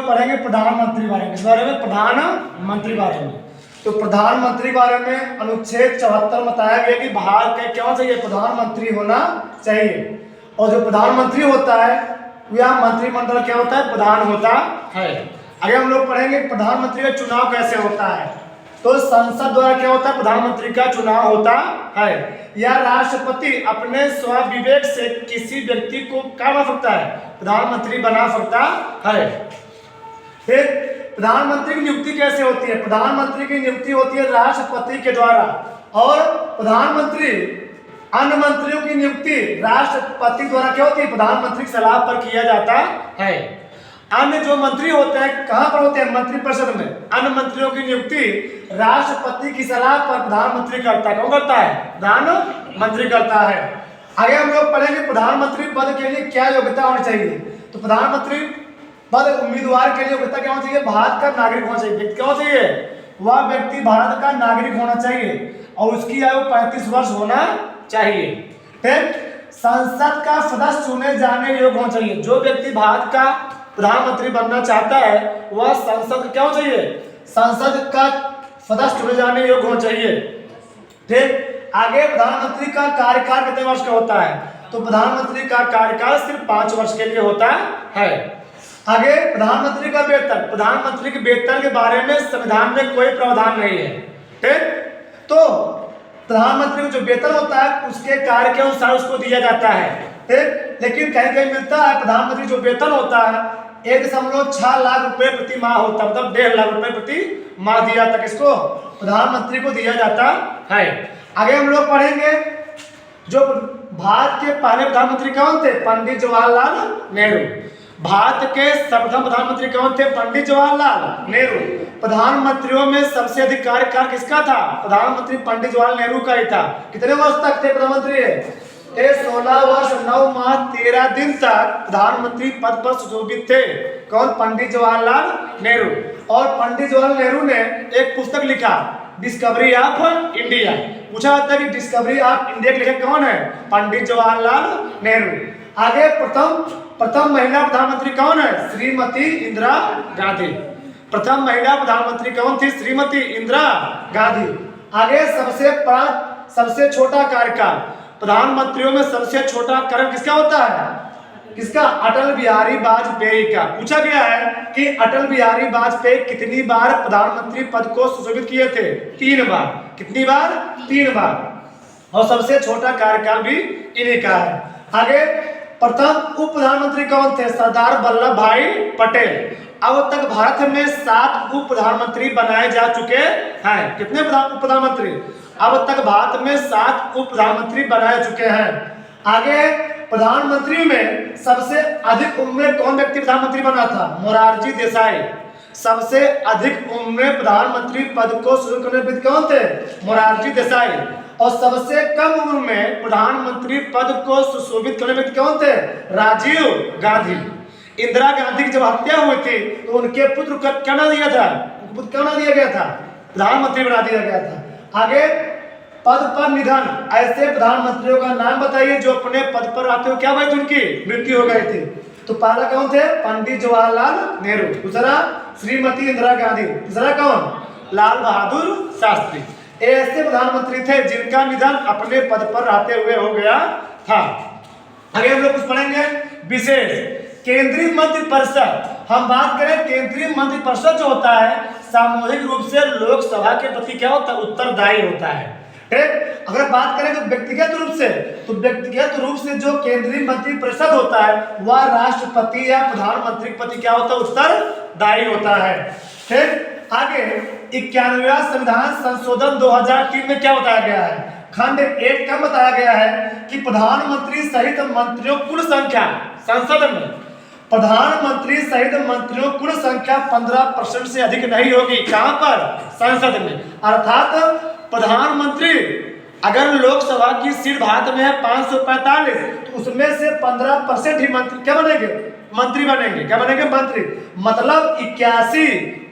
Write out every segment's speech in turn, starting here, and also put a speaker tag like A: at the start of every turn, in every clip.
A: लोग पढ़ेंगे प्रधानमंत्री बारे में। इस बारे में प्रधानमंत्री बारे में, तो प्रधानमंत्री बारे में अनुच्छेद 74 में बताया गया कि भारत का क्या चाहिए, प्रधानमंत्री होना चाहिए। और जो प्रधानमंत्री होता है वह मंत्रिमंडल क्या होता है, प्रधान होता है। आगे हम लोग पढ़ेंगे प्रधानमंत्री का चुनाव कैसे होता है। तो संसद द्वारा क्या होता है, प्रधानमंत्री का चुनाव होता है, या राष्ट्रपति अपने स्वविवेक से किसी व्यक्ति को क्या बना सकता है, प्रधानमंत्री बना सकता है। फिर प्रधानमंत्री की नियुक्ति कैसे होती है, प्रधानमंत्री की नियुक्ति होती है राष्ट्रपति के द्वारा, और प्रधानमंत्री अन्य मंत्रियों की नियुक्ति राष्ट्रपति द्वारा क्या होती है, प्रधानमंत्री की सलाह पर किया जाता है। अन्य जो मंत्री होते हैं कहां पर होते हैं, मंत्रिपरिषद में। अन्य मंत्रियों की नियुक्ति राष्ट्रपति की सलाह पर प्रधानमंत्री करता है। कौन करता है, प्रधानमंत्री करता है। आगे हम लोग पढ़ेंगे प्रधानमंत्री पद के लिए क्या योग्यता होनी चाहिए। तो प्रधानमंत्री पद उम्मीदवार के लिए योग्यता क्या होनी चाहिए, भारत का नागरिक होना चाहिए। व्यक्ति क्या होना चाहिए, वह व्यक्ति भारत का नागरिक होना चाहिए और उसकी आयु 35 वर्ष होना चाहिए। फिर संसद का सदस्य चुने जाने योग्य होना चाहिए। जो व्यक्ति भारत का प्रधानमंत्री बनना चाहता है वह संसद क्या होना चाहिए, संसद का सदस्य चुने जाने योग्य होना चाहिए। फिर आगे प्रधानमंत्री का कार्यकाल कितने वर्ष का होता है, तो प्रधानमंत्री का कार्यकाल सिर्फ 5 वर्ष के लिए होता है। आगे प्रधानमंत्री का वेतन, प्रधानमंत्री के वेतन के बारे में संविधान में कोई प्रावधान नहीं है। ठीक, तो प्रधानमंत्री को जो वेतन होता है उसके कार्य के अनुसार उसको दिया जाता है। ठीक, लेकिन कहीं कहीं मिलता है प्रधानमंत्री जो वेतन होता है 1.6 लाख रुपए प्रति माह होता है, मतलब 1.5 लाख रुपए प्रति माह दिया जाता है। किसको, प्रधानमंत्री को दिया जाता है। आगे हम लोग पढ़ेंगे जो भारत के पहले प्रधानमंत्री कौन थे, पंडित जवाहरलाल नेहरू। भारत के सर्वप्रथम प्रधानमंत्री कौन थे, पंडित जवाहरलाल नेहरू। प्रधानमंत्रियों में सबसे अधिक कार्यकाल किसका था, प्रधानमंत्री पंडित जवाहरलाल नेहरू का ही था। कितने वर्ष तक थे प्रधानमंत्री, 16 वर्ष 9 माह 13 दिन तक प्रधानमंत्री पद पर सुशोभित थे। कौन, पंडित जवाहरलाल नेहरू। और पंडित जवाहरलाल नेहरू ने एक पुस्तक लिखा, डिस्कवरी ऑफ इंडिया। पूछा जाता है कि डिस्कवरी ऑफ इंडिया के लेखक कौन है, पंडित जवाहरलाल नेहरू। आगे प्रथम महिला प्रधानमंत्री कौन है, श्रीमती इंदिरा गांधी। प्रथम महिला प्रधानमंत्री कौन थी, श्रीमती इंदिरा गांधी। आगे सबसे छोटा कार्यकाल, प्रधानमंत्रियों में सबसे छोटा कार्यकाल किसका होता है, किसका, अटल बिहारी वाजपेयी का। पूछा गया है कि अटल बिहारी वाजपेयी कितनी बार प्रधानमंत्री पद को सुशोभित किए थे, 3 बार। कितनी बार, 3 बार। और सबसे छोटा कार्यकाल भी इन्हीं का है। आगे प्रथम उप प्रधानमंत्री कौन थे, सरदार वल्लभ भाई पटेल। अब तक भारत में 7 उप प्रधानमंत्री बनाए जा चुके हैं। कितने उप प्रधानमंत्री, अब तक भारत में 7 उप प्रधानमंत्री बनाए चुके हैं। आगे प्रधानमंत्री में सबसे अधिक उम्र में कौन व्यक्ति प्रधानमंत्री बना था, मोरारजी देसाई। सबसे अधिक उम्र में प्रधानमंत्री पद को शुरू करने वाले कौन थे, मोरारजी देसाई। और सबसे कम उम्र में प्रधानमंत्री पद को सुशोभित करने वाले कौन थे, राजीव गांधी। इंदिरा गांधी की जब हत्या हुई थी तो उनके पुत्र को क्या नाम दिया था, क्या नाम दिया गया था, प्रधानमंत्री बना दिया गया था। आगे पद पर निधन, ऐसे प्रधानमंत्रियों का नाम बताइए जो अपने पद पर आते हुए क्या हुई थी, उनकी मृत्यु हो गई थी। तो पहला कौन थे, पंडित जवाहरलाल नेहरू। दूसरा श्रीमती इंदिरा गांधी। तीसरा कौन, लाल बहादुर शास्त्री। ऐसे प्रधानमंत्री थे जिनका निधन अपने पद पर रहते हुए हो गया था। आगे हम लोग कुछ पढ़ेंगे विशेष केंद्रीय मंत्रिपरिषद। हम बात करें केंद्रीय मंत्रिपरिषद जो होता है सामूहिक रूप से लोकसभा के प्रति क्या होता है, उत्तरदायी होता है। ठीक, अगर बात करें तो व्यक्तिगत रूप से जो केंद्रीय मंत्रिपरिषद होता है वह राष्ट्रपति या प्रधानमंत्री के प्रति क्या होता है, उत्तरदायी होता है। ठीक, आगे 91वां संविधान संशोधन 2003 में क्या बताया गया है, खंड 1 का बताया गया है कि प्रधानमंत्री सहित मंत्रियों कुल संख्या, संसद में प्रधानमंत्री सहित मंत्रियों कुल संख्या 15% से अधिक नहीं होगी। कहां पर, संसद में। अर्थात प्रधानमंत्री अगर लोकसभा की सीट भारत में है 545 तो उसमें से 15% ही मंत्री क्या बनेंगे, मंत्री बनेंगे। क्या बनेंगे, मंत्री। मतलब 81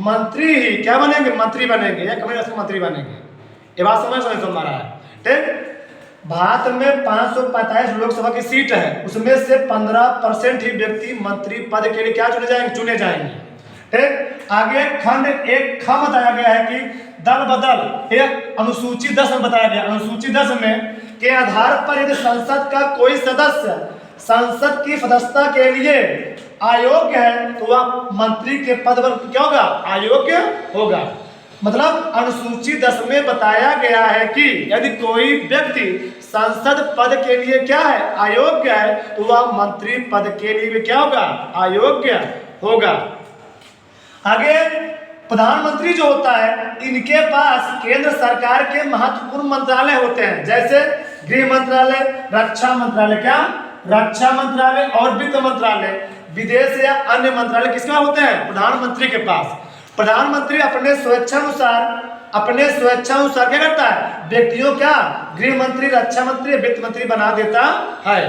A: मंत्री ही क्या बनेंगे, मंत्री बनेंगे या कभी मंत्री बनेंगे। ये बात समझ रहा है। ठीक, भारत में 545 लोकसभा की सीट है, उसमें से 15% ही व्यक्ति मंत्री पद के लिए क्या चुने जाएंगे। ठीक। आगे खंड एक ख बताया गया है कि दल बदल, एक अनुसूची 10 में बताया गया, अनुसूची 10 में के आधार पर यदि संसद का कोई सदस्य संसद की सदस्यता के लिए अयोग्य है तो वह मंत्री के पद पर क्या होगा, अयोग्य होगा। मतलब अनुसूची 10 में बताया गया है कि यदि कोई व्यक्ति संसद पद के लिए क्या है, अयोग्य है, तो वह मंत्री पद के लिए भी क्या होगा, अयोग्य होगा। आगे प्रधानमंत्री जो होता है, इनके पास केंद्र सरकार के महत्वपूर्ण मंत्रालय होते हैं, जैसे गृह मंत्रालय, रक्षा मंत्रालय, क्या रक्षा मंत्रालय और वित्त मंत्रालय, विदेश या अन्य मंत्रालय किसके पास होते हैं, प्रधानमंत्री के पास। प्रधानमंत्री अपने स्वेच्छानुसार क्या करता है, व्यक्तियों क्या गृह मंत्री, रक्षा मंत्री, वित्त मंत्री बना देता है।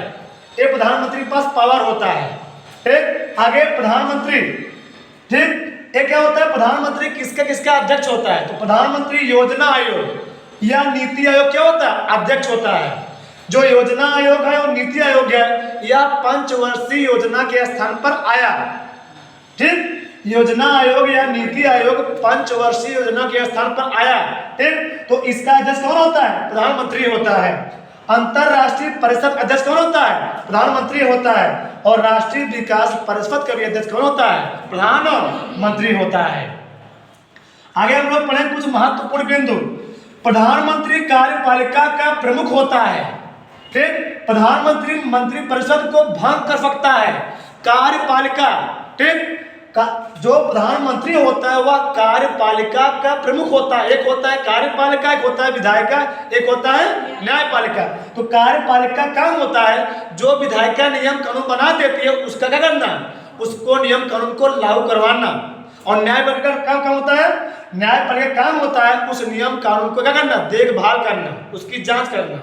A: ये प्रधानमंत्री के पास पावर होता है। ठीक। आगे प्रधानमंत्री, ठीक, ये क्या होता है, प्रधानमंत्री किसका अध्यक्ष होता है, तो प्रधानमंत्री योजना आयोग या नीति आयोग क्या होता है, अध्यक्ष होता है। जो योजना आयोग है और नीति आयोग है, यह पंचवर्षीय योजना के स्थान पर आया। ठीक। योजना आयोग या नीति आयोग पंचवर्षीय योजना के स्थान पर आया। ठीक। तो इसका अध्यक्ष कौन होता है, प्रधानमंत्री होता है। अंतरराष्ट्रीय परिषद अध्यक्ष कौन होता है, प्रधानमंत्री होता है। और राष्ट्रीय विकास परिषद का भी अध्यक्ष कौन होता है, प्रधानमंत्री होता है। आगे हम लोग पढ़ें कुछ महत्वपूर्ण बिंदु। प्रधानमंत्री कार्यपालिका का प्रमुख होता है। ठीक। प्रधानमंत्री मंत्रिपरिषद को भंग कर सकता है। कार्यपालिका, ठीक, जो प्रधानमंत्री होता है वह कार्यपालिका का प्रमुख होता है। एक होता है कार्यपालिका, एक होता है विधायिका, एक होता है न्यायपालिका। तो कार्यपालिका काम होता है जो विधायिका नियम कानून बना देती है उसका क्या करना, उसको नियम कानून को लागू करवाना। और न्यायपालिका का काम होता है, न्यायपालिका काम होता है उस नियम कानून को क्या करना, देखभाल करना, उसकी जांच करना।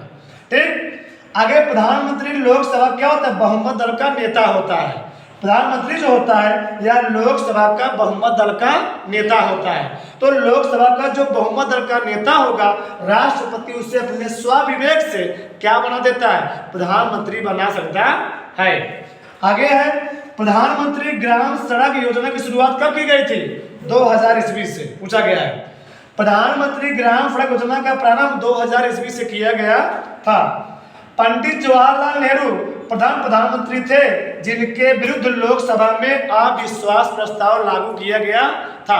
A: ठीक। आगे प्रधानमंत्री लोकसभा क्या होता है, बहुमत दल का नेता होता है। प्रधानमंत्री जो होता है यह लोकसभा का बहुमत दल का नेता होता है। तो लोकसभा का जो बहुमत दल का नेता होगा, राष्ट्रपति उसे अपने स्वविवेक से क्या बना देता है, प्रधानमंत्री बना सकता है। आगे है प्रधानमंत्री ग्राम सड़क योजना की शुरुआत कब की गई थी, 2000 ईस्वी से पूछा गया है। प्रधानमंत्री ग्राम सड़क योजना का प्रारंभ 2000 ईस्वी से किया गया था। पंडित जवाहरलाल नेहरू प्रधानमंत्री थे जिनके विरुद्ध लोकसभा में अविश्वास प्रस्ताव लागू किया गया था।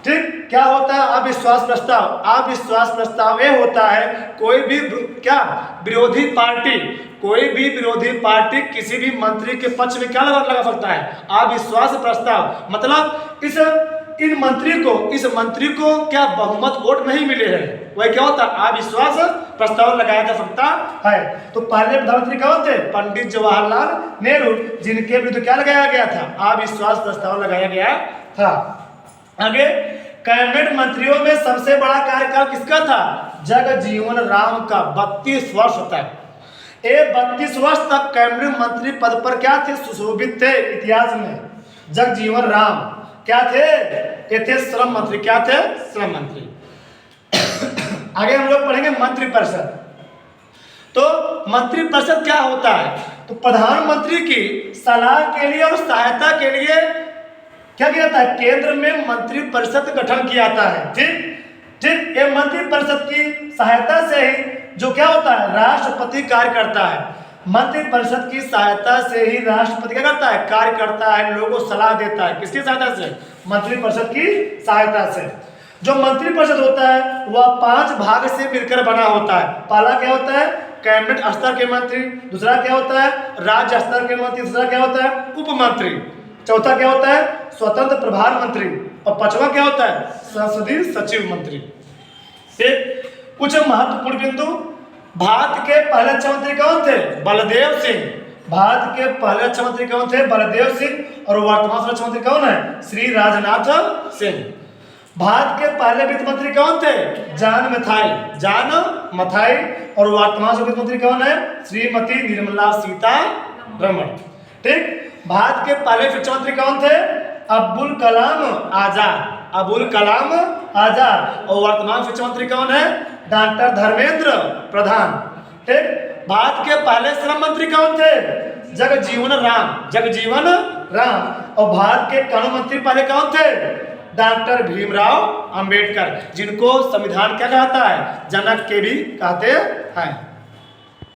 A: ठीक। क्या होता है अविश्वास प्रस्ताव, अविश्वास प्रस्ताव ये होता है कोई भी विरोधी पार्टी किसी भी मंत्री के पक्ष में क्या लगा सकता है, अविश्वास प्रस्ताव। मतलब इस मंत्री को क्या बहुमत वोट नहीं मिले हैं, वह क्या होता है अविश्वास प्रस्ताव लगाया जा सकता है। तो पहले प्रधानमंत्री कौन थे, पंडित जवाहरलाल नेहरू, जिनके विरुद्ध क्या लगाया गया था, अविश्वास प्रस्ताव लगाया गया था। आगे कैबिनेट मंत्रियों में सबसे बड़ा कार्यकाल किसका था, जगजीवन राम का 32 वर्ष तक। 32 वर्ष तक कैबिनेट मंत्री पद पर क्या थे, सुशोभित थे इतिहास में। जगजीवन राम क्या थे, ये थे श्रम मंत्री, क्या थे, श्रम मंत्री। आगे हम लोग पढ़ेंगे मंत्रिपरिषद। तो मंत्रिपरिषद क्या होता है, तो प्रधानमंत्री की सलाह के लिए और सहायता के लिए क्या किया जाता है, केंद्र में मंत्रिपरिषद गठन किया जाता है। ठीक। ये मंत्रिपरिषद की सहायता से ही जो क्या होता है, राष्ट्रपति कार्य करता है। मंत्रिपरिषद की सहायता से ही राष्ट्रपति क्या करता है, कार्य करता है, लोगों को सलाह देता है। किसकी सहायता से, मंत्रिपरिषद की सहायता से। जो मंत्रिपरिषद होता है वह 5 भाग से मिलकर बना होता है। पहला क्या होता है, कैबिनेट स्तर के मंत्री। दूसरा क्या होता है, राज्य स्तर के मंत्री। तीसरा क्या होता है, उप मंत्री। चौथा क्या होता है, स्वतंत्र प्रभार मंत्री। और पांचवा क्या होता है, संसदीय सचिव मंत्री। कुछ महत्वपूर्ण बिंदु। भारत के पहले रक्षा मंत्री कौन थे, बलदेव सिंह। भारत के पहले रक्षा मंत्री कौन थे, बलदेव सिंह। और वर्तमान रक्षा मंत्री कौन है, श्री राजनाथ सिंह। भारत के पहले वित्त मंत्री कौन थे, जॉन मथाई। और वर्तमान वित्त मंत्री कौन है, श्रीमती निर्मला सीतारमण। ठीक। भारत के पहले शिक्षा मंत्री कौन थे, अब्दुल कलाम आजाद। और वर्तमान शिक्षा मंत्री कौन है, डॉक्टर धर्मेंद्र प्रधान। ठीक। भारत के पहले श्रम मंत्री कौन थे, जगजीवन राम। और भारत के कानून मंत्री पहले कौन थे? डॉक्टर भीमराव अंबेडकर, जिनको संविधान क्या कहता है? जनक के भी कहते हैं।